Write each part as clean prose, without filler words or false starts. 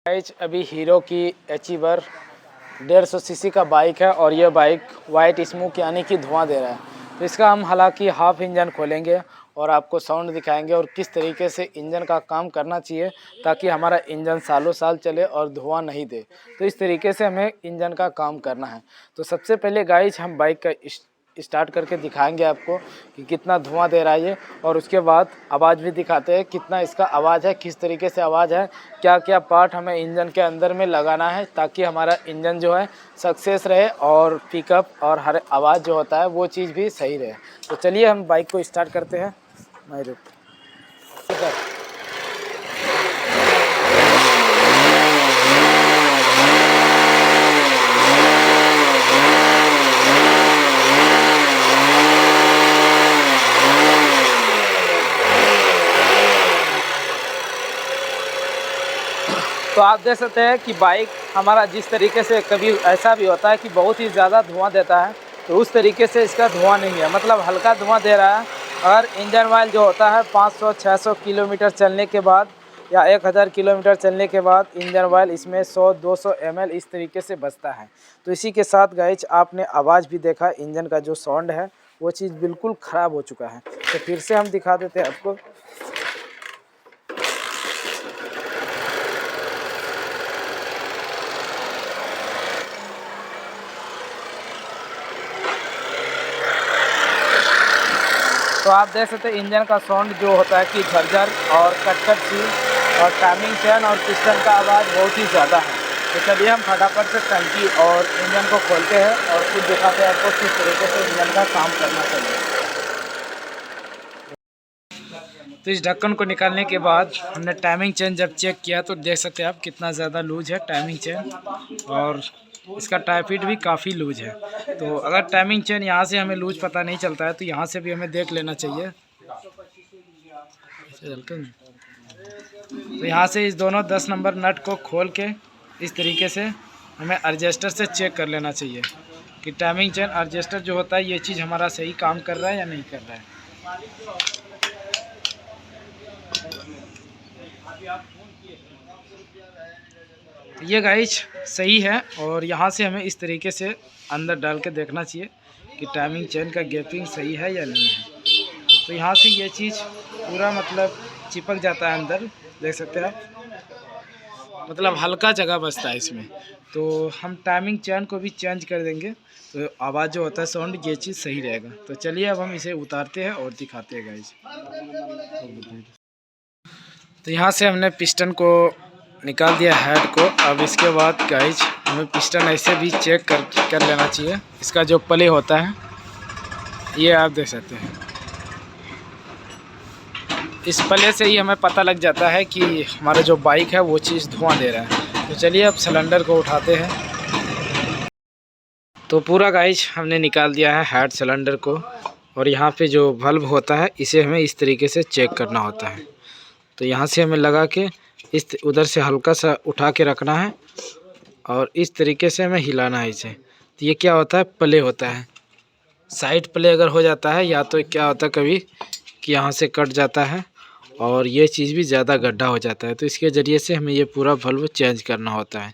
Guys अभी hero की achiever 150 CC का बाइक है और ये बाइक वाइट स्मोक यानी कि धुआं दे रहा है। तो इसका हम हालांकि हाफ इंजन खोलेंगे और आपको साउंड दिखाएंगे और किस तरीके से इंजन का काम करना चाहिए ताकि हमारा इंजन सालों साल चले और धुआं नहीं दे। तो इस तरीके से हमें इंजन का काम करना है। तो सबसे पहले गाइस हम बाइक का स्टार्ट करके दिखाएंगे आपको कि कितना धुआं दे रहा है ये, और उसके बाद आवाज़ भी दिखाते हैं कितना इसका आवाज़ है, किस तरीके से आवाज़ है, क्या क्या पार्ट हमें इंजन के अंदर में लगाना है ताकि हमारा इंजन जो है सक्सेस रहे और पिकअप और हर आवाज़ जो होता है वो चीज़ भी सही रहे। तो चलिए हम बाइक को स्टार्ट करते हैं। मैं रुक तो आप देख सकते हैं कि बाइक हमारा जिस तरीके से, कभी ऐसा भी होता है कि बहुत ही ज़्यादा धुआं देता है, तो उस तरीके से इसका धुआं नहीं है, मतलब हल्का धुआं दे रहा है। अगर इंजन ऑयल जो होता है 500-600 किलोमीटर चलने के बाद या 1000 किलोमीटर चलने के बाद इंजन ऑयल इसमें 100-200 ml इस तरीके से बचता है। तो इसी के साथ गाइज आपने आवाज़ भी देखा, इंजन का जो साउंड है वो चीज़ बिल्कुल ख़राब हो चुका है। तो फिर से हम दिखा देते हैं आपको। तो आप देख सकते हैं इंजन का साउंड जो होता है कि झरझर और कट सी, और टाइमिंग चेन और पिस्टन का आवाज़ बहुत ही ज़्यादा है। तो चलिए हम फटाफट से टंकी और इंजन को खोलते हैं और फिर दिखाते हैं आपको किस तरीके से इंजन का काम करना चाहिए। तो इस ढक्कन को निकालने के बाद हमने टाइमिंग चेन जब चेक किया तो देख सकते हैं आप कितना ज़्यादा लूज है टाइमिंग चेन, और इसका टाई फिट भी काफ़ी लूज है। तो अगर टाइमिंग चेन यहाँ से हमें लूज पता नहीं चलता है तो यहाँ से भी हमें देख लेना चाहिए। तो यहाँ से इस दोनों 10 नंबर नट को खोल के इस तरीके से हमें एडजस्टर से चेक कर लेना चाहिए कि टाइमिंग चेन एडजस्टर जो होता है ये चीज़ हमारा सही काम कर रहा है या नहीं कर रहा है। तो ये गाइज सही है, और यहाँ से हमें इस तरीके से अंदर डाल के देखना चाहिए कि टाइमिंग चेन का गैपिंग सही है या नहीं है। तो यहाँ से ये चीज़ पूरा मतलब चिपक जाता है अंदर, देख सकते हैं आप, मतलब हल्का जगह बचता है इसमें। तो हम टाइमिंग चेन को भी चेंज कर देंगे तो आवाज़ जो होता है साउंड ये चीज़ सही रहेगा। तो चलिए अब हम इसे उतारते हैं और दिखाते हैं गाइज। तो यहाँ से हमने पिस्टन को निकाल दिया हेड को। अब इसके बाद गाइज हमें पिस्टन ऐसे भी चेक कर लेना चाहिए। इसका जो प्ले होता है ये आप देख सकते हैं, इस प्ले से ही हमें पता लग जाता है कि हमारा जो बाइक है वो चीज़ धुआं दे रहा है। तो चलिए अब सिलेंडर को उठाते हैं। तो पूरा गाइज हमने निकाल दिया है हेड सिलेंडर को, और यहाँ पे जो बल्ब होता है इसे हमें इस तरीके से चेक करना होता है। तो यहाँ से हमें लगा के इस उधर से हल्का सा उठा के रखना है और इस तरीके से हमें हिलाना है इसे। तो ये क्या होता है, प्ले होता है। साइड प्ले अगर हो जाता है या तो क्या होता है कभी कि यहाँ से कट जाता है और ये चीज़ भी ज़्यादा गड्ढा हो जाता है, तो इसके ज़रिए से हमें ये पूरा बल्ब चेंज करना होता है।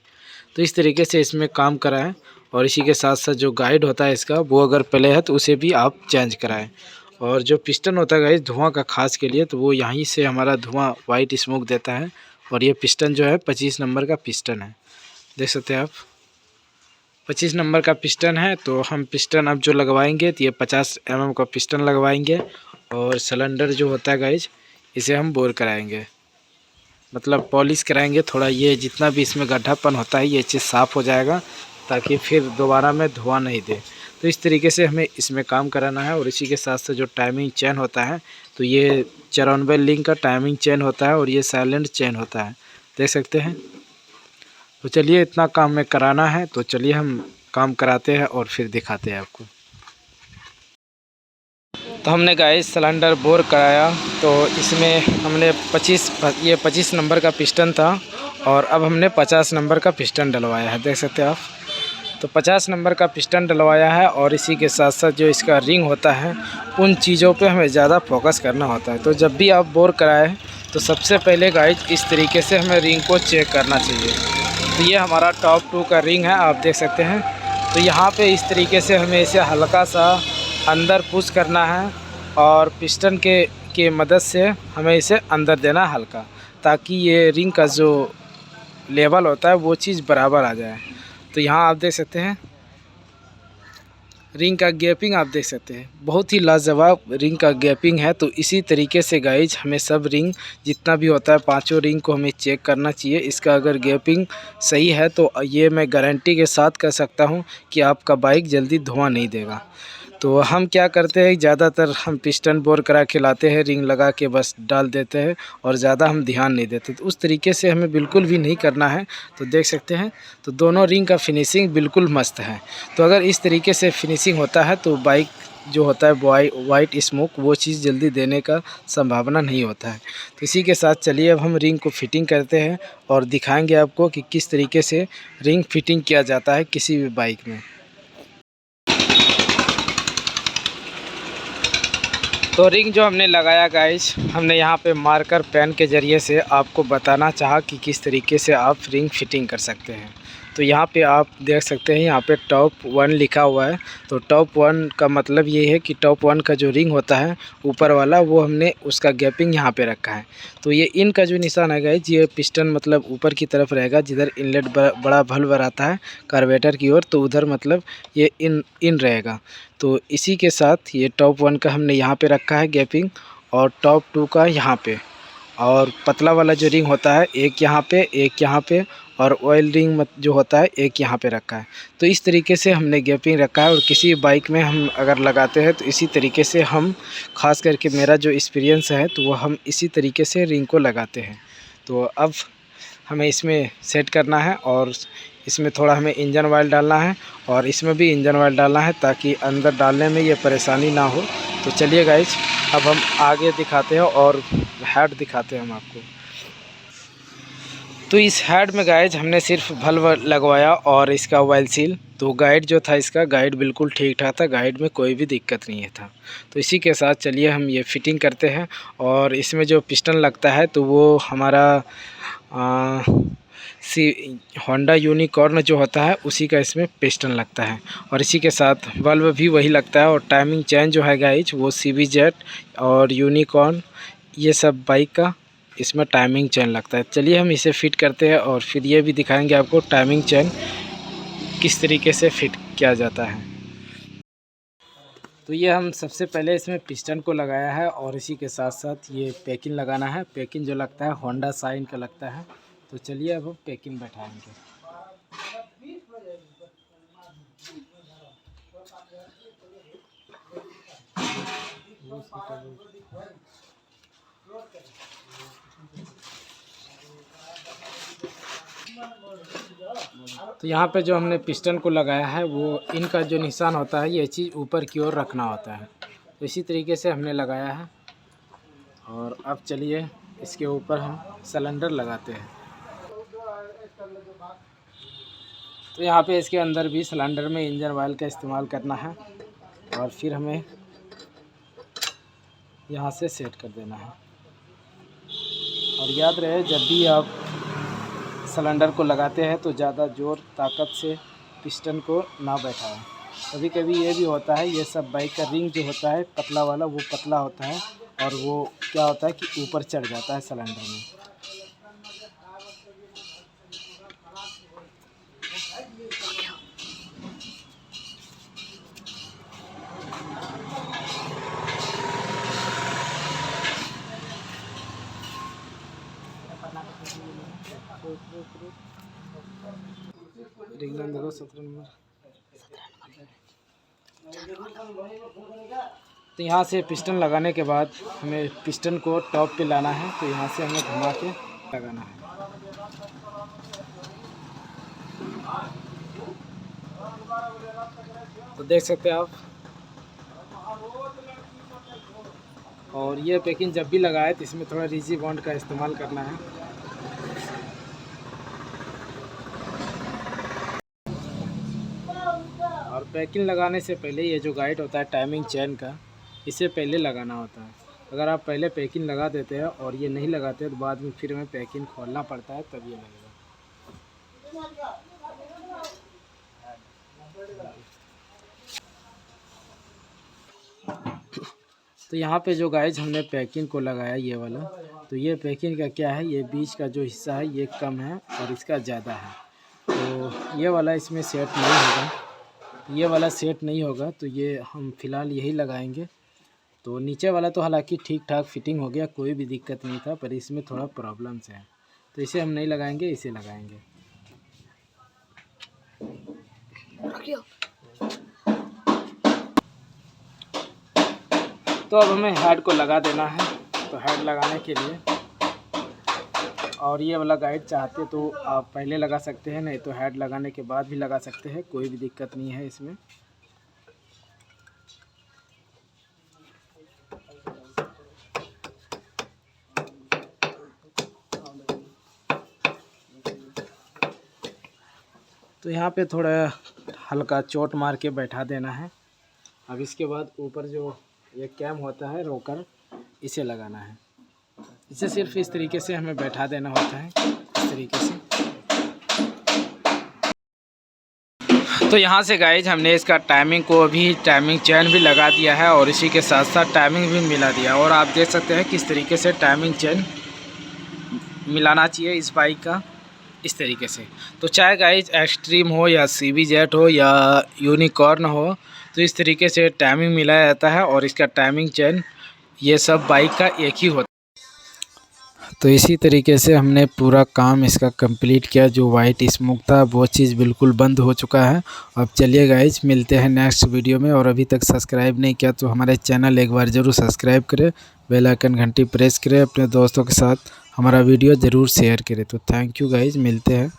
तो इस तरीके से इसमें काम कराएं, और इसी के साथ साथ जो गाइड होता है इसका वो अगर प्ले है तो उसे भी आप चेंज कराएं। और जो पिस्टन होता है गाइस धुआं का खास के लिए, तो वो यहीं से हमारा धुआं वाइट स्मोक देता है। और ये पिस्टन जो है 25 नंबर का पिस्टन है, देख सकते हैं आप 25 नंबर का पिस्टन है। तो हम पिस्टन अब जो लगवाएंगे तो ये 50 mm का पिस्टन लगवाएंगे, और सिलेंडर जो होता है गाइज इसे हम बोर कराएंगे, मतलब पॉलिश कराएंगे थोड़ा। ये जितना भी इसमें गड्ढापन होता है ये चीज़ साफ़ हो जाएगा ताकि फिर दोबारा में धुआं नहीं दे। तो इस तरीके से हमें इसमें काम कराना है। और इसी के साथ साथ जो टाइमिंग चेन होता है तो ये 94 लिंक का टाइमिंग चेन होता है और ये साइलेंट चेन होता है, देख सकते हैं। तो चलिए इतना काम में कराना है, तो चलिए हम काम कराते हैं और फिर दिखाते हैं आपको। तो हमने गाइस सिलेंडर बोर कराया, तो इसमें हमने 25 नंबर का पिस्टन था और अब हमने 50 नंबर का पिस्टन डलवाया है, देख सकते हैं आप। तो 50 नंबर का पिस्टन डलवाया है, और इसी के साथ साथ जो इसका रिंग होता है उन चीज़ों पे हमें ज़्यादा फोकस करना होता है। तो जब भी आप बोर कराएं तो सबसे पहले गाइज इस तरीके से हमें रिंग को चेक करना चाहिए। तो ये हमारा टॉप 2 का रिंग है, आप देख सकते हैं। तो यहाँ पे इस तरीके से हमें इसे हल्का सा अंदर पुश करना है और पिस्टन के मदद से हमें इसे अंदर देना है हल्का, ताकि ये रिंग का जो लेवल होता है वो चीज़ बराबर आ जाए। तो यहाँ आप देख सकते हैं रिंग का गैपिंग, आप देख सकते हैं बहुत ही लाजवाब रिंग का गैपिंग है। तो इसी तरीके से गाइज हमें सब रिंग जितना भी होता है 5 रिंग को हमें चेक करना चाहिए। इसका अगर गैपिंग सही है तो ये मैं गारंटी के साथ कह सकता हूं कि आपका बाइक जल्दी धुआं नहीं देगा। तो हम क्या करते हैं, ज़्यादातर हम पिस्टन बोर करा के लाते हैं, रिंग लगा के बस डाल देते हैं और ज़्यादा हम ध्यान नहीं देते। तो उस तरीके से हमें बिल्कुल भी नहीं करना है। तो देख सकते हैं तो दोनों रिंग का फिनिशिंग बिल्कुल मस्त है। तो अगर इस तरीके से फिनिशिंग होता है तो बाइक जो होता है वाइट स्मोक वो चीज़ जल्दी देने का संभावना नहीं होता है। तो इसी के साथ चलिए अब हम रिंग को फिटिंग करते हैं और दिखाएंगे आपको कि किस तरीके से रिंग फिटिंग किया जाता है किसी भी बाइक में। तो रिंग जो हमने लगाया गाइस, हमने यहाँ पे मार्कर पेन के ज़रिए से आपको बताना चाहा कि किस तरीके से आप रिंग फिटिंग कर सकते हैं। तो यहाँ पे आप देख सकते हैं यहाँ पे टॉप 1 लिखा हुआ है। तो टॉप 1 का मतलब ये है कि टॉप 1 का जो रिंग होता है ऊपर वाला वो हमने उसका गैपिंग यहाँ पे रखा है। तो ये इन का जो निशान है गाइस, ये पिस्टन मतलब ऊपर की तरफ रहेगा, जिधर इनलेट बड़ा वल्व रहता है कार्बोरेटर की ओर, तो उधर मतलब ये इन रहेगा। तो इसी के साथ ये टॉप 1 का हमने यहाँ पे रखा है गैपिंग और टॉप 2 का यहाँ पे, और पतला वाला जो रिंग होता है एक यहाँ पे और ऑयल रिंग जो होता है एक यहाँ पे रखा है। तो इस तरीके से हमने गैपिंग रखा है और किसी बाइक में हम अगर लगाते हैं तो इसी तरीके से हम, खास करके मेरा जो एक्सपीरियंस है तो वो हम इसी तरीके से रिंग को लगाते हैं। तो अब हमें इसमें सेट करना है और इसमें थोड़ा हमें इंजन ऑयल डालना है और इसमें भी इंजन ऑयल डालना है ताकि अंदर डालने में ये परेशानी ना हो। तो चलिए गाइज अब हम आगे दिखाते हैं और हेड दिखाते हैं हम आपको। तो इस हेड में गाइज हमने सिर्फ बल्ब लगवाया और इसका ऑयल सील। तो गाइड जो था इसका गाइड बिल्कुल ठीक ठाक था, गाइड में कोई भी दिक्कत नहीं था। तो इसी के साथ चलिए हम ये फिटिंग करते हैं। और इसमें जो पिस्टन लगता है तो वो हमारा होंडा यूनिकॉर्न जो होता है उसी का इसमें पिस्टन लगता है और इसी के साथ बल्ब भी वही लगता है। और टाइमिंग चेन जो है गाइज वो CBZ और यूनिकॉर्न ये सब बाइक का इसमें टाइमिंग चेन लगता है। चलिए हम इसे फिट करते हैं और फिर ये भी दिखाएंगे आपको टाइमिंग चेन किस तरीके से फिट किया जाता है। तो ये हम सबसे पहले इसमें पिस्टन को लगाया है और इसी के साथ साथ ये पैकिंग लगाना है। पैकिंग जो लगता है होंडा साइन का लगता है। तो चलिए अब हम पैकिंग बैठाएंगे। तो यहाँ पे जो हमने पिस्टन को लगाया है वो इनका जो निशान होता है ये चीज़ ऊपर की ओर रखना होता है। तो इसी तरीके से हमने लगाया है और अब चलिए इसके ऊपर हम सिलेंडर लगाते हैं। तो यहाँ पे इसके अंदर भी सिलेंडर में इंजन ऑयल का इस्तेमाल करना है और फिर हमें यहाँ से सेट कर देना है। और याद रहे जब भी आप सिलेंडर को लगाते हैं तो ज़्यादा ज़ोर ताकत से पिस्टन को ना बैठाएं। कभी कभी ये भी होता है, ये सब बाइक का रिंग जो होता है पतला वाला वो पतला होता है और वो क्या होता है कि ऊपर चढ़ जाता है सिलेंडर में। देखो 17 नंबर। तो यहाँ से पिस्टन लगाने के बाद हमें पिस्टन को टॉप पे लाना है। तो यहाँ से हमें घुमा के लगाना है। तो देख सकते हैं आप। और ये पैकिंग जब भी लगाए तो इसमें थोड़ा रिजी बॉन्ड का इस्तेमाल करना है। और पैकिंग लगाने से पहले ये जो गाइड होता है टाइमिंग चेन का, इसे पहले लगाना होता है। अगर आप पहले पैकिंग लगा देते हैं और ये नहीं लगाते तो बाद में फिर हमें पैकिंग खोलना पड़ता है, तब ये लगेगा। तो यहाँ पे जो गाइज हमने पैकिंग को लगाया ये वाला, तो ये पैकिंग का क्या है, ये बीच का जो हिस्सा है ये कम है और इसका ज़्यादा है, तो ये वाला इसमें सेट नहीं होगा, ये वाला सेट नहीं होगा, तो ये हम फ़िलहाल यही लगाएंगे। तो नीचे वाला तो हालांकि ठीक ठाक फिटिंग हो गया, कोई भी दिक्कत नहीं था, पर इसमें थोड़ा प्रॉब्लम्स है, तो इसे हम नहीं लगाएंगे, इसे लगाएंगे। तो अब हमें हेड को लगा देना है। तो हेड लगाने के लिए, और ये वाला गाइड चाहते तो आप पहले लगा सकते हैं, नहीं तो हेड लगाने के बाद भी लगा सकते हैं, कोई भी दिक्कत नहीं है इसमें। तो यहाँ पे थोड़ा हल्का चोट मार के बैठा देना है। अब इसके बाद ऊपर जो ये कैम होता है रोकर, इसे लगाना है। इसे सिर्फ इस तरीके से हमें बैठा देना होता है, इस तरीके से। तो यहाँ से गाइज हमने इसका टाइमिंग को भी, टाइमिंग चेन भी लगा दिया है और इसी के साथ साथ टाइमिंग भी मिला दिया, और आप देख सकते हैं किस तरीके से टाइमिंग चेन मिलाना चाहिए इस बाइक का, इस तरीके से। तो चाहे गाइज एक्सट्रीम हो या CBZ हो या यूनिकॉर्न हो, तो इस तरीके से टाइमिंग मिलाया जाता है और इसका टाइमिंग चेन ये सब बाइक का एक ही होता है। तो इसी तरीके से हमने पूरा काम इसका कंप्लीट किया। जो वाइट स्मोक था वो चीज़ बिल्कुल बंद हो चुका है। अब चलिए गाइज मिलते हैं नेक्स्ट वीडियो में, और अभी तक सब्सक्राइब नहीं किया तो हमारे चैनल एक बार ज़रूर सब्सक्राइब करें, बेल आइकन घंटी प्रेस करें, अपने दोस्तों के साथ हमारा वीडियो ज़रूर शेयर करें। तो थैंक यू गाइज, मिलते हैं।